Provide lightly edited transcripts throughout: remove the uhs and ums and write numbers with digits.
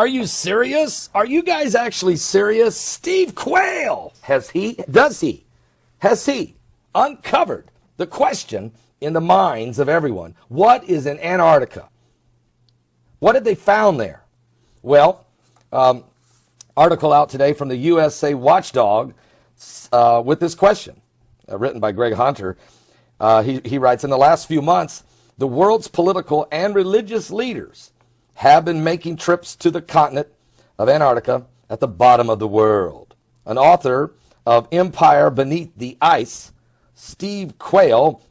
Are you serious? Are you guys actually serious? Steve Quayle, has he uncovered the question in the minds of everyone? What is in Antarctica? What have they found there? Well, article out today from the USA Watchdog with this question, written by Greg Hunter. He writes, in the last few months, the world's political and religious leaders have been making trips to the continent of Antarctica at the bottom of the world. An author of Empire Beneath the Ice, Steve Quayle,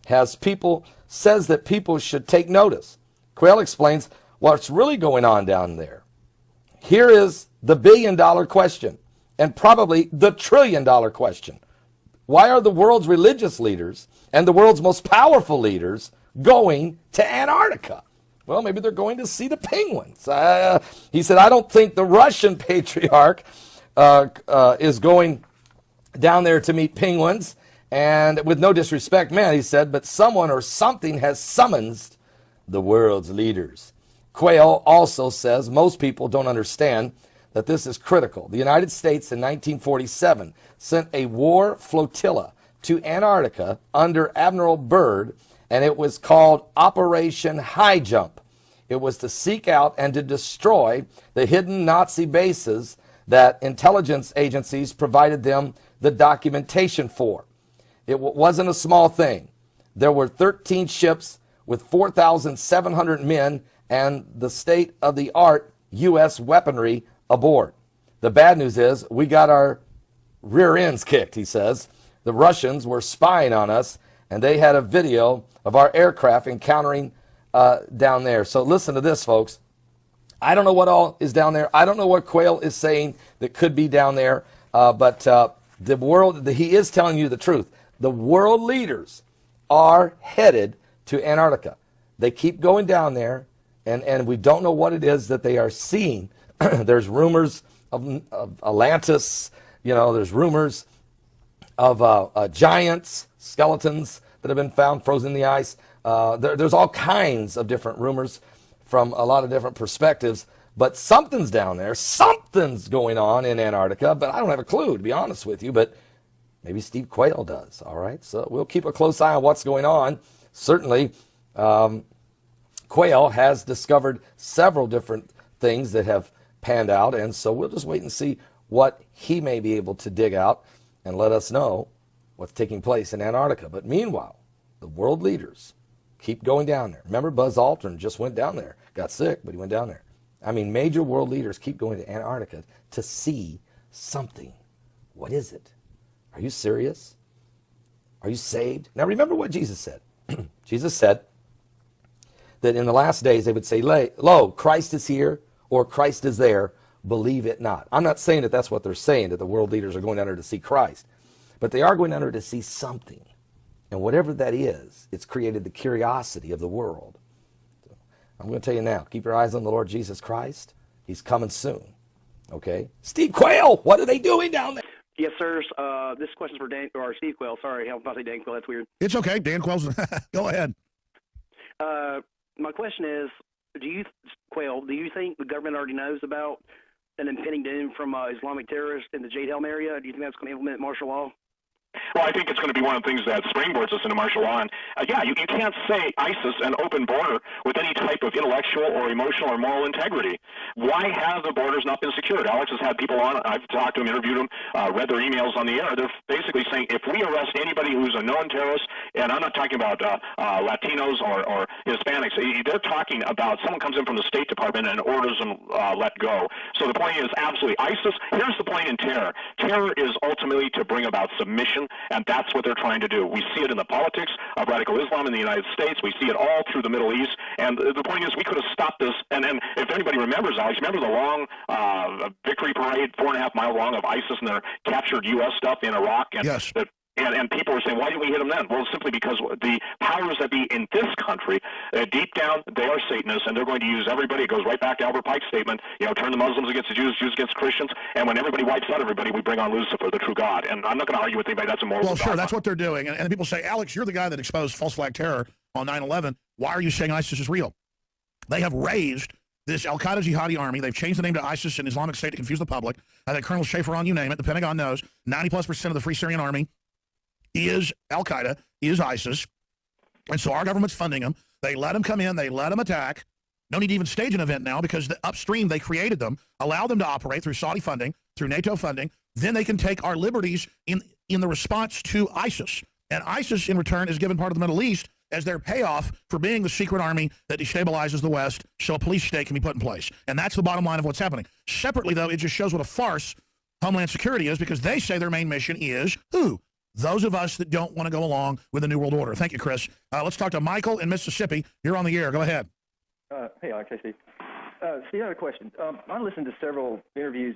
says that people should take notice. Quayle explains what's really going on down there. Here is the billion-dollar question, and probably the trillion-dollar question. Why are the world's religious leaders and the world's most powerful leaders going to Antarctica? Well, maybe they're going to see the penguins. He said, I don't think the Russian patriarch is going down there to meet penguins. And with no disrespect, man, he said, but someone or something has summoned the world's leaders. Quayle also says most people don't understand that this is critical. The United States in 1947 sent a war flotilla to Antarctica under Admiral Byrd, and it was called Operation High Jump. It was to seek out and to destroy the hidden Nazi bases that intelligence agencies provided them the documentation for. It wasn't a small thing. There were 13 ships with 4,700 men and the state-of-the-art U.S. weaponry aboard. The bad news is we got our rear ends kicked, he says. The Russians were spying on us, and they had a video of our aircraft encountering down there. So listen to this, folks. I don't know what all is down there. I don't know what Quayle is saying that could be down there, but the world, he is telling you the truth. The world leaders are headed to Antarctica. They keep going down there, and we don't know what it is that they are seeing. There's rumors of Atlantis. There's rumors of giants, skeletons that have been found frozen in the ice. There's all kinds of different rumors from a lot of different perspectives. But something's down there. Something's going on in Antarctica, but I don't have a clue, to be honest with you. But maybe Steve Quayle does, all right? So we'll keep a close eye on what's going on. Certainly, Quayle has discovered several different things that have panned out, and so we'll just wait and see what he may be able to dig out and let us know what's taking place in Antarctica. But meanwhile, the world leaders keep going down there. Remember, Buzz Aldrin just went down there. Got sick, but he went down there. I mean, major world leaders keep going to Antarctica to see something. What is it? Are you serious? Are you saved? Now remember what Jesus said. Jesus said that in the last days they would say, lo, Christ is here or Christ is there. Believe it not. I'm not saying that that's what they're saying, that the world leaders are going under to see Christ. But they are going under to see something. And whatever that is, it's created the curiosity of the world. So I'm going to tell you now, keep your eyes on the Lord Jesus Christ. He's coming soon. Okay? Steve Quayle, what are they doing down there? Yes, sir. This question's for Dan or Steve Quayle. Sorry, I was about to say Dan Quayle. That's weird. It's okay. Dan Quayle's. Go ahead. My question is, Quayle, do you think the government already knows about an impending doom from Islamic terrorists in the Jade Helm area? Do you think that's going to implement martial law? Well, I think it's going to be one of the things that springboards us into martial law. And you can't say ISIS an open border with any type of intellectual or emotional or moral integrity. Why have the borders not been secured? Alex has had people on. I've talked to them, interviewed them, read their emails on the air. They're basically saying if we arrest anybody who's a known terrorist, and I'm not talking about Latinos or Hispanics, they're talking about someone comes in from the State Department and orders them let go. So the point is absolutely ISIS. Here's the point in terror. Terror is ultimately to bring about submission, and that's what they're trying to do. We see it in the politics of radical Islam in the United States. We see it all through the Middle East. And the point is we could have stopped this. And if anybody remembers, Alex, remember the long victory parade, 4.5 mile long, of ISIS and their captured U.S. stuff in Iraq? And yes. And people were saying, why didn't we hit them then? Well, simply because the powers that be in this country, deep down, they are Satanists, and they're going to use everybody. It goes right back to Albert Pike's statement, turn the Muslims against the Jews, Jews against Christians, and when everybody wipes out everybody, we bring on Lucifer, the true God. And I'm not going to argue with anybody. That's immoral. Well, sure, that's what they're doing. And people say, Alex, you're the guy that exposed false flag terror on 9/11. Why are you saying ISIS is real? They have raised this al-Qaeda jihadi army. They've changed the name to ISIS and Islamic State to confuse the public. I think Colonel Schaefer on, you name it, the Pentagon knows 90+% of the Free Syrian Army is al-Qaeda, is ISIS. And so our government's funding them. They let them come in. They let them attack. No need to even stage an event now because the upstream, they created them, allow them to operate through Saudi funding, through NATO funding. Then they can take our liberties in the response to ISIS. And ISIS, in return, is given part of the Middle East as their payoff for being the secret army that destabilizes the West so a police state can be put in place. And that's the bottom line of what's happening. Separately, though, it just shows what a farce Homeland Security is because they say their main mission is who? Those of us that don't want to go along with the New World Order. Thank you, Chris. Let's talk to Michael in Mississippi. You're on the air. Go ahead. Hey, Steve. Steve, I have a question. I listened to several interviews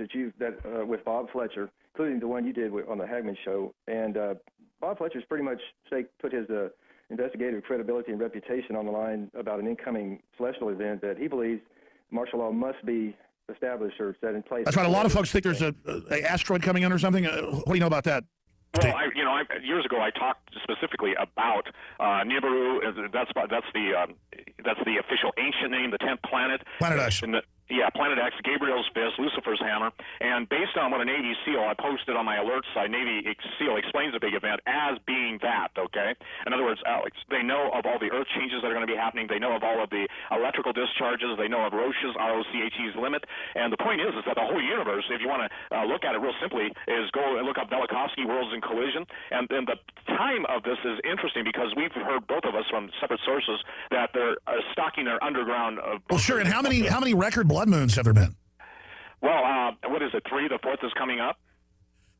with Bob Fletcher, including the one you did on the Hagman show. And Bob Fletcher's pretty much put his investigative credibility and reputation on the line about an incoming celestial event that he believes martial law must be established or set in place. That's right. A lot of folks think there's a asteroid coming in or something. What do you know about that? Well, years ago I talked specifically about Nibiru. That's the official ancient name, the 10th planet. Planet X. Planet X, Gabriel's fist, Lucifer's hammer. And based on what a Navy SEAL I posted on my alert site, Navy SEAL explains the big event as being that, okay? In other words, Alex, they know of all the Earth changes that are going to be happening. They know of all of the electrical discharges. They know of Roche's, R-O-C-H-E's limit. And the point is that the whole universe, if you want to look at it real simply, is go and look up Velikovsky, Worlds in Collision. And the time of this is interesting because we've heard, both of us from separate sources, that they're stocking their underground. Well, sure. And how many record blood moons have there been? Well, what is it? 3? The 4th is coming up.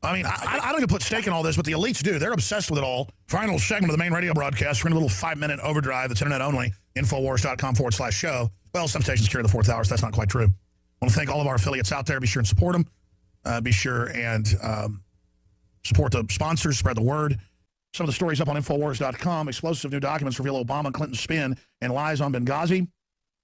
I mean, I don't even put stake in all this, but the elites do. They're obsessed with it all. Final segment of the main radio broadcast. We're in a little 5-minute overdrive that's internet only. Infowars.com/show. Well, some stations carry the 4th hour, so that's not quite true. I want to thank all of our affiliates out there. Be sure and support them. Be sure and support the sponsors. Spread the word. Some of the stories up on Infowars.com. Explosive new documents reveal Obama and Clinton's spin and lies on Benghazi.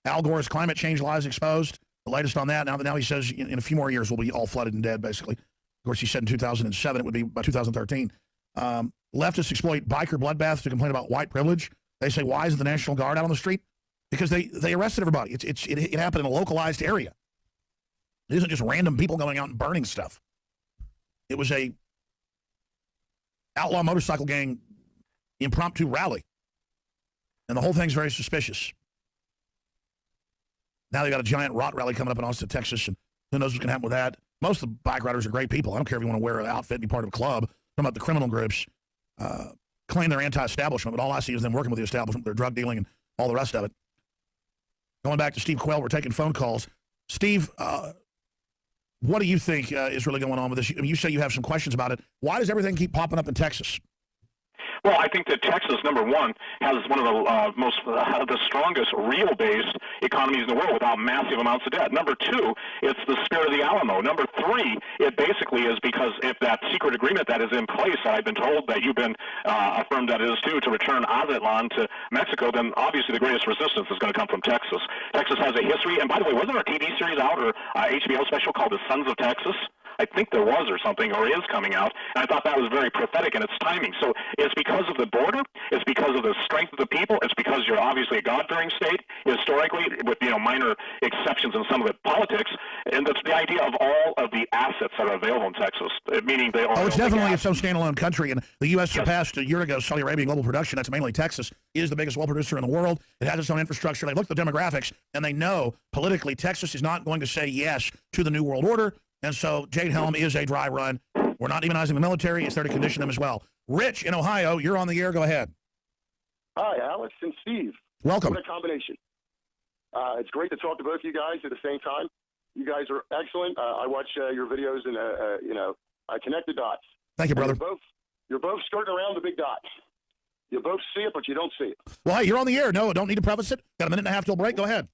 Al Gore's climate change lies exposed. The latest on that. Now he says in a few more years we'll be all flooded and dead, basically. Of course, he said in 2007 it would be by 2013. Leftists exploit biker bloodbaths to complain about white privilege. They say, why isn't the National Guard out on the street? Because they arrested everybody. It happened in a localized area. It isn't just random people going out and burning stuff. It was a outlaw motorcycle gang impromptu rally. And the whole thing's very suspicious. Now they got a giant rot rally coming up in Austin, Texas, and who knows what's going to happen with that. Most of the bike riders are great people. I don't care if you want to wear an outfit and be part of a club. Talking about the criminal groups claim they're anti-establishment, but all I see is them working with the establishment, their drug dealing and all the rest of it. Going back to Steve Quayle, we're taking phone calls. Steve, what do you think is really going on with this? I mean, you say you have some questions about it. Why does everything keep popping up in Texas? Well, I think that Texas, number one, has one of the strongest real-based economies in the world without massive amounts of debt. Number two, it's the spirit of the Alamo. Number three, it basically is because if that secret agreement that is in place, I've been told that you've been affirmed that it is too, to return Azatlan to Mexico, then obviously the greatest resistance is going to come from Texas. Texas has a history, and by the way, wasn't there a TV series out or HBO special called The Sons of Texas? I think there was or something, or is coming out, and I thought that was very prophetic in its timing. So it's because of the border, it's because of the strength of the people, it's because you're obviously a God-fearing state, historically, with minor exceptions in some of the politics, and that's the idea of all of the assets that are available in Texas, meaning they are... Oh, it's definitely its own standalone country, and the U.S. surpassed a year ago Saudi Arabia global production. That's mainly Texas. It is the biggest oil producer in the world. It has its own infrastructure. They look at the demographics, and they know politically Texas is not going to say yes to the New World Order. And so Jade Helm is a dry run. We're not demonizing the military. It's there to condition them as well. Rich in Ohio, you're on the air. Go ahead. Hi, Alex and Steve. Welcome. What a combination. It's great to talk to both of you guys at the same time. You guys are excellent. I watch your videos and, I connect the dots. Thank you, brother. You're both skirting around the big dot. You both see it, but you don't see it. Well, hey, you're on the air. No, don't need to preface it. Got a minute and a half till break. Go ahead.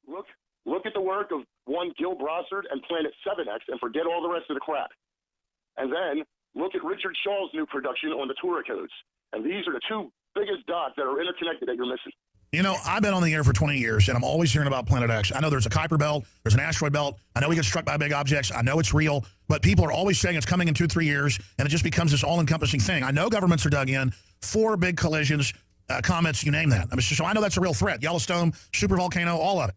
Look at the work of one Gil Brossard and Planet 7X and forget all the rest of the crap. And then look at Richard Shaw's new production on the Torah codes. And these are the two biggest dots that are interconnected that you're missing. You know, I've been on the air for 20 years, and I'm always hearing about Planet X. I know there's a Kuiper belt, there's an asteroid belt. I know we get struck by big objects. I know it's real, but people are always saying it's coming in 2-3 years, and it just becomes this all-encompassing thing. I know governments are dug in, 4 big collisions, comets, you name that. I mean, so I know that's a real threat. Yellowstone, supervolcano, all of it.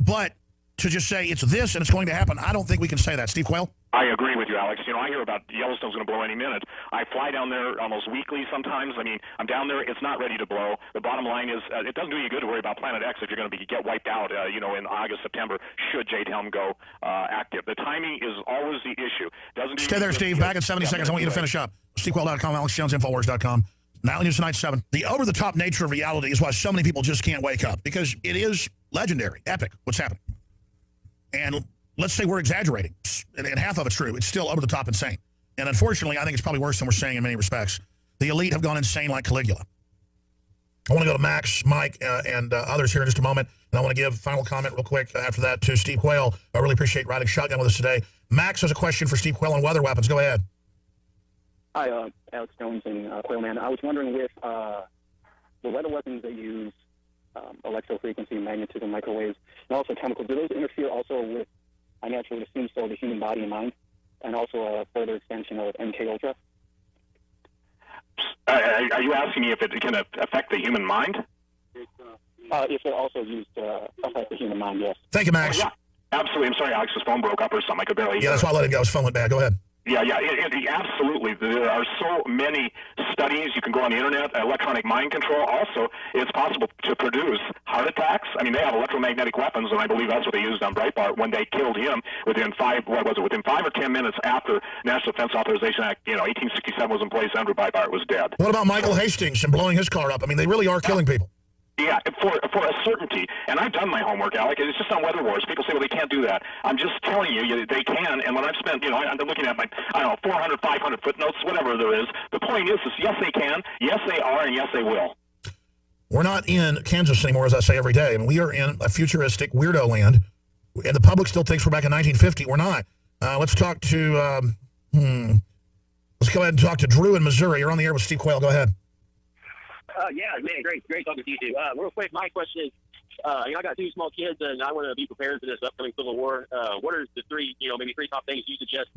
But to just say it's this and it's going to happen. I don't think we can say that. Steve Quayle? I agree with you, Alex. You know, I hear about Yellowstone's going to blow any minute. I fly down there almost weekly sometimes. I mean, I'm down there. It's not ready to blow. The bottom line is it doesn't do you good to worry about Planet X if you're going to get wiped out, in August, September, should Jade Helm go active. The timing is always the issue. Stay there, Steve. Back in 70 seconds. I want you to finish up. SteveQuayle.com, AlexJonesInfoWars.com. Nightly News Tonight 7. The over-the-top nature of reality is why so many people just can't wake up, because it is legendary, epic, what's happening. And let's say we're exaggerating, and half of it's true. It's still over-the-top insane. And unfortunately, I think it's probably worse than we're saying in many respects. The elite have gone insane like Caligula. I want to go to Max, Mike, and others here in just a moment. And I want to give final comment real quick after that to Steve Quayle. I really appreciate riding shotgun with us today. Max has a question for Steve Quayle on weather weapons. Go ahead. Hi, Alex Jones and Quayle Man. I was wondering with the weather weapons that use electrofrequency, magnetism, microwaves, and also chemicals, do those interfere also with, I naturally assume so, the human body and mind, and also a further extension of MK Ultra? Are you asking me if it can affect the human mind? If they're also used to affect the human mind, yes. Thank you, Max. Yeah, absolutely. I'm sorry, Alex's phone broke up or something. I could barely hear. Yeah, that's why I let it go. His phone went bad. Go ahead. Yeah, absolutely. There are so many studies. You can go on the internet, electronic mind control. Also, it's possible to produce heart attacks. I mean, they have electromagnetic weapons, and I believe that's what they used on Breitbart when they killed him within 5 or 10 minutes after National Defense Authorization Act, 1867 was in place. Andrew Breitbart was dead. What about Michael Hastings and blowing his car up? I mean, they really are killing people. Yeah, for a certainty. And I've done my homework, Alec. It's just on Weather Wars. People say, well, they can't do that. I'm just telling you, they can. And when I've spent, I'm looking at my, 400, 500 footnotes, whatever there is. The point is yes, they can. Yes, they are. And yes, they will. We're not in Kansas anymore, as I say every day. I mean, we are in a futuristic weirdo land. And the public still thinks we're back in 1950. We're not. Let's talk to, let's go ahead and talk to Drew in Missouri. You're on the air with Steve Quayle. Go ahead. Yeah, man, great talking to you two. Real quick, my question is, I got 2 small kids, and I want to be prepared for this upcoming Civil War. What are the 3, maybe 3 top things you suggest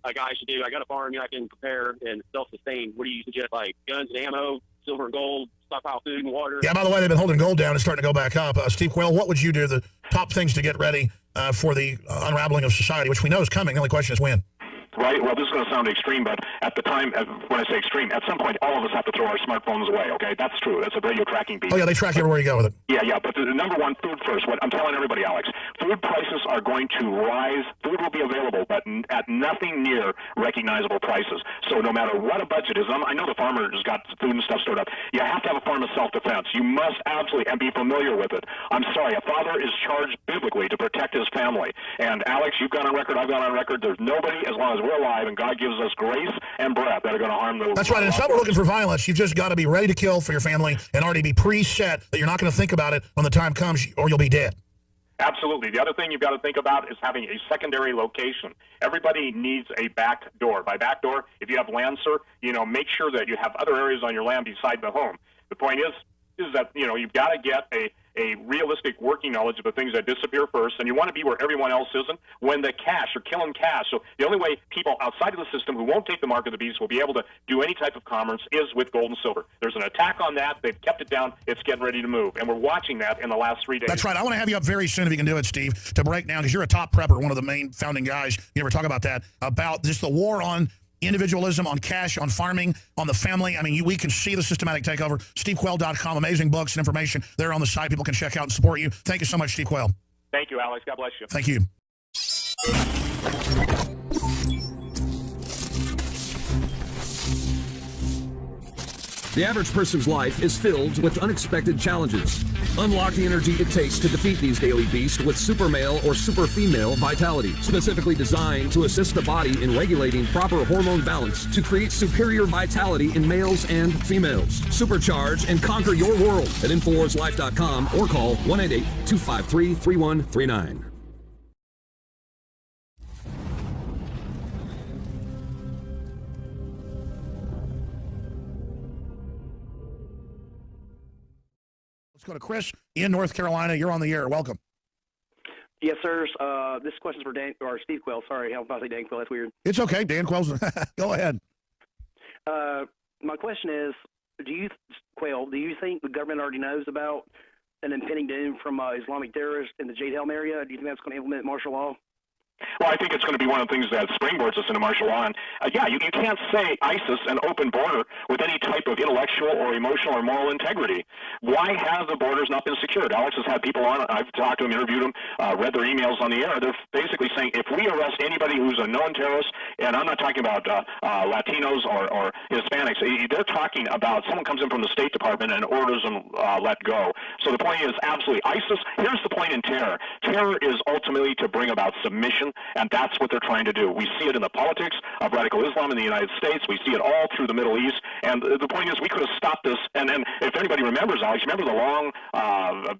a guy should do? I got a farm, I can prepare and self-sustain. What do you suggest, like guns and ammo, silver and gold, stockpile food and water? Yeah, by the way, they've been holding gold down. It's starting to go back up. Steve Quayle, what would you do? The top things to get ready for the unraveling of society, which we know is coming. The only question is when. Right. Well, this is going to sound extreme, but at the time, when I say extreme, at some point, all of us have to throw our smartphones away, okay? That's true. That's a radio tracking beat. Oh, yeah, they track everywhere you go with it. Yeah, but the number one, food first. What I'm telling everybody, Alex, food prices are going to rise. Food will be available, but at nothing near recognizable prices. So no matter what a budget is, I know the farmer has got food and stuff stored up. You have to have a form of self-defense. You must absolutely, and be familiar with it. I'm sorry, a father is charged biblically to protect his family. And Alex, you've gone on record, I've gone on record. There's nobody, as long as we're alive and God gives us grace and breath, that are going to harm the... That's right, and it's not we're looking for violence. You've just got to be ready to kill for your family and already be preset that you're not going to think about it when the time comes or you'll be dead. Absolutely. The other thing you've got to think about is having a secondary location. Everybody needs a back door. By back door, if you have land, sir, make sure that you have other areas on your land beside the home. The point is that, you've got to get a realistic working knowledge of the things that disappear first, and you want to be where everyone else isn't when the cash are killing cash. So the only way people outside of the system who won't take the mark of the beast will be able to do any type of commerce is with gold and silver. There's an attack on that. They've kept it down. It's getting ready to move, and we're watching that in the last 3 days. That's right. I want to have you up very soon if you can do it, Steve, to break down, because you're a top prepper, one of the main founding guys. You never talk about that, about just the war on individualism, on cash, on farming, on the family. I mean, we can see the systematic takeover. SteveQuayle.com, amazing books and information there on the site. People can check out and support you. Thank you so much, Steve Quayle. Thank you, Alex. God bless you. Thank you. The average person's life is filled with unexpected challenges. Unlock the energy it takes to defeat these daily beasts with super male or super female vitality, specifically designed to assist the body in regulating proper hormone balance to create superior vitality in males and females. Supercharge and conquer your world at InfoWarsLife.com or call 1-888-253-3139. Let's go to Chris in North Carolina. You're on the air. Welcome. Yes, sir. This question's for Dan or Steve Quayle. Sorry, I was about to say Dan Quayle. That's weird. It's okay. Dan Quayle's. Go ahead. My question is, Quayle, do you think the government already knows about an impending doom from Islamic terrorists in the Jade Helm area? Do you think that's going to implement martial law? Well, I think it's going to be one of the things that springboards us into martial law. And yeah, you can't say ISIS an open border with any type of intellectual or emotional or moral integrity. Why have the borders not been secured? Alex has had people on. I've talked to them, interviewed them, read their emails on the air. They're basically saying if we arrest anybody who's a known terrorist, and I'm not talking about Latinos or Hispanics, they're talking about someone comes in from the State Department and orders them let go. So the point is absolutely ISIS. Here's the point in terror. Terror is ultimately to bring about submission. And that's what they're trying to do. We see it in the politics of radical Islam in the United States. We see it all through the Middle East. And the point is we could have stopped this. And then if anybody remembers, Alex, remember the long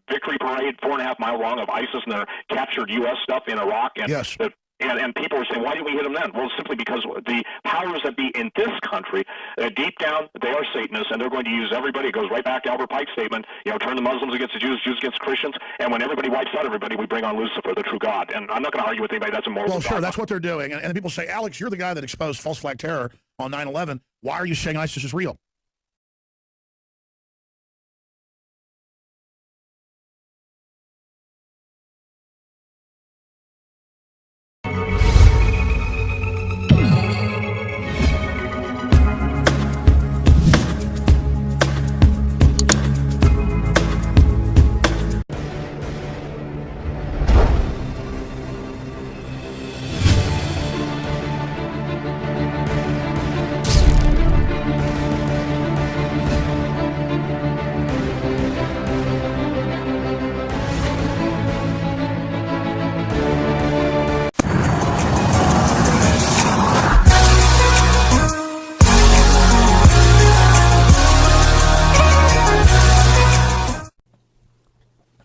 victory parade, 4.5 mile long of ISIS and their captured U.S. stuff in Iraq? And yes. And people were saying, why didn't we hit them then? Well, simply because the powers that be in this country, deep down, they are Satanists, and they're going to use everybody. It goes right back to Albert Pike's statement, turn the Muslims against the Jews, Jews against Christians, and when everybody wipes out everybody, we bring on Lucifer, the true God. And I'm not going to argue with anybody. That's immoral. Well, sure, that's what they're doing. And people say, Alex, you're the guy that exposed false flag terror on 9/11. Why are you saying ISIS is real?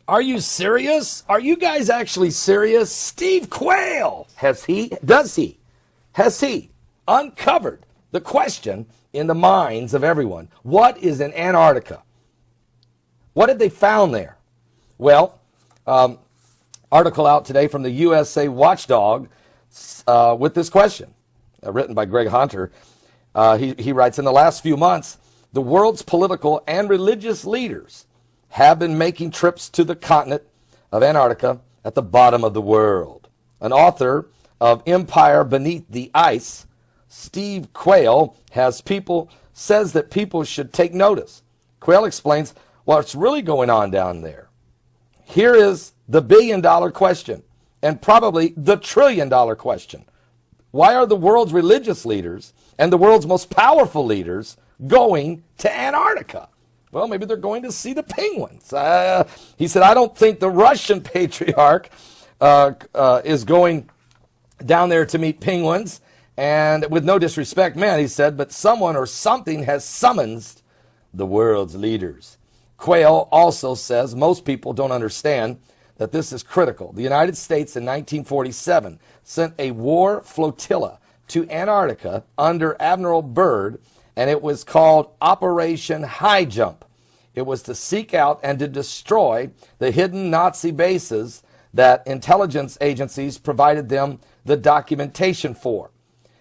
Are you serious? Are you guys actually serious? Steve Quayle, has he uncovered the question in the minds of everyone? What is in Antarctica? What have they found there? Well, article out today from the USA Watchdog with this question, written by Greg Hunter. He writes, in the last few months, the world's political and religious leaders have been making trips to the continent of Antarctica at the bottom of the world. An author of Empire Beneath the Ice, Steve Quayle, says that people should take notice. Quayle explains what's really going on down there. Here is the billion-dollar question, and probably the trillion-dollar question. Why are the world's religious leaders and the world's most powerful leaders going to Antarctica? Well, maybe they're going to see the penguins. He said, I don't think the Russian patriarch is going down there to meet penguins. And with no disrespect, man, he said, but someone or something has summoned the world's leaders. Quayle also says most people don't understand that this is critical. The United States in 1947 sent a war flotilla to Antarctica under Admiral Byrd, and it was called Operation High Jump. It was to seek out and to destroy the hidden Nazi bases that intelligence agencies provided them the documentation for.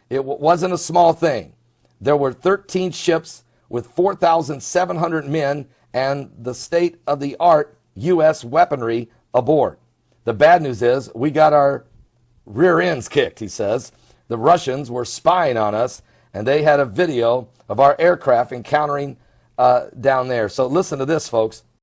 It wasn't a small thing. There were 13 ships with 4,700 men and the state-of-the-art U.S. weaponry aboard. The bad news is we got our rear ends kicked, he says. The Russians were spying on us, and they had a video of our aircraft encountering down there. So listen to this, folks.